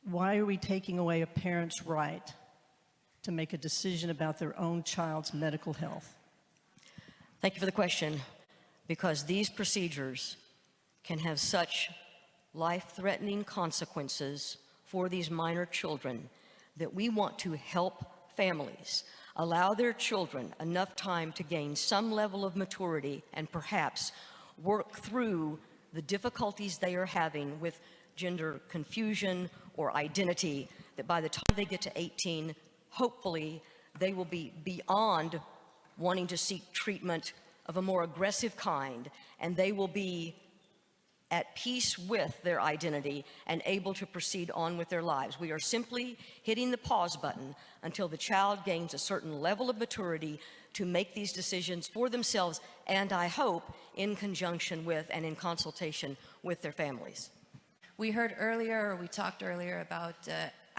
why are we taking away a parent's right to make a decision about their own child's medical health? Thank you for the question, because these procedures can have such life-threatening consequences for these minor children that we want to help families allow their children enough time to gain some level of maturity and perhaps work through the difficulties they are having with gender confusion or identity, that by the time they get to 18, hopefully they will be beyond wanting to seek treatment of a more aggressive kind, and they will be at peace with their identity and able to proceed on with their lives. We are simply hitting the pause button until the child gains a certain level of maturity to make these decisions for themselves, and I hope in conjunction with and in consultation with their families. We heard earlier, or we talked earlier about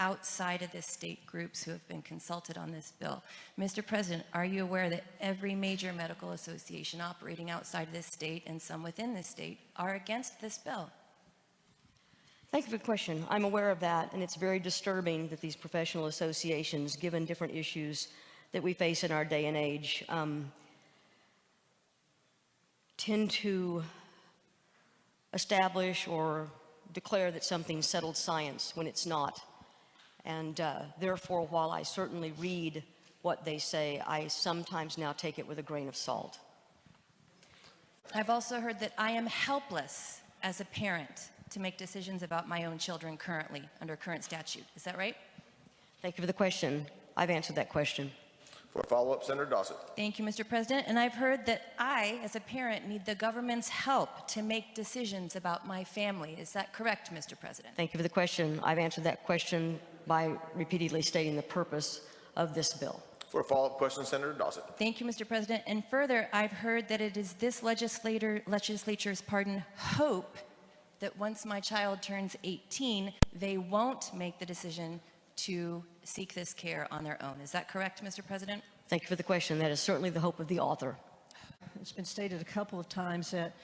outside of the state groups who have been consulted on this bill. Mr. President, are you aware that every major medical association operating outside of this state and some within this state are against this bill? Thank you for the question. I'm aware of that, and it's very disturbing that these professional associations, given different issues that we face in our day and age, tend to establish or declare that something's settled science when it's not. And therefore, while I certainly read what they say, I sometimes now take it with a grain of salt. I've also heard that I am helpless as a parent to make decisions about my own children currently, under current statute. Is that right? Thank you for the question. I've answered that question. For a follow-up, Senator Dossett. Thank you, Mr. President. And I've heard that I, as a parent, need the government's help to make decisions about my family. Is that correct, Mr. President? Thank you for the question. I've answered that question by repeatedly stating the purpose of this bill. For a follow-up question, Senator Dossett. Thank you, Mr. President. And further, I've heard that it is this legislature's hope that once my child turns 18, they won't make the decision to seek this care on their own. Is that correct, Mr. President? Thank you for the question. That is certainly the hope of the author. It's been stated a couple of times that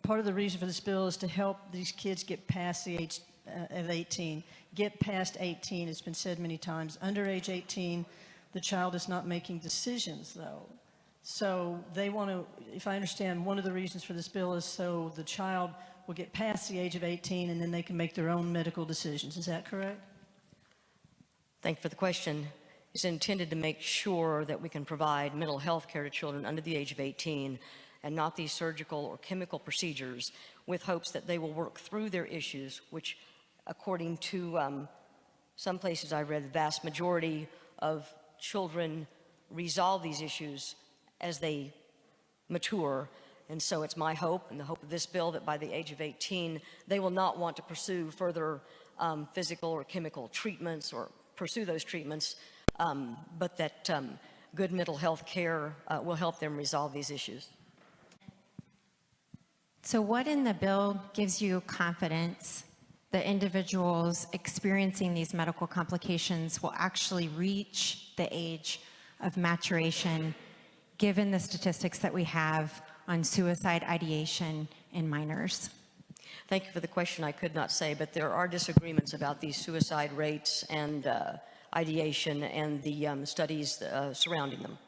part of the reason for this bill is to help these kids get past the age of 18. Get past 18, it's been said many times. Under age 18, the child is not making decisions, though. So they want to, if I understand, one of the reasons for this bill is so the child will get past the age of 18 and then they can make their own medical decisions. Is that correct? Thank you for the question. It's intended to make sure that we can provide mental health care to children under the age of 18 and not these surgical or chemical procedures, with hopes that they will work through their issues, which, according to some places I read, the vast majority of children resolve these issues as they mature. And so it's my hope and the hope of this bill that by the age of 18, they will not want to pursue further physical or chemical treatments or pursue those treatments, but that good mental health care will help them resolve these issues. So what in the bill gives you confidence that individuals experiencing these medical complications will actually reach the age of maturation, given the statistics that we have on suicide ideation in minors? Thank you for the question. I could not say, but there are disagreements about these suicide rates and ideation and the studies surrounding them.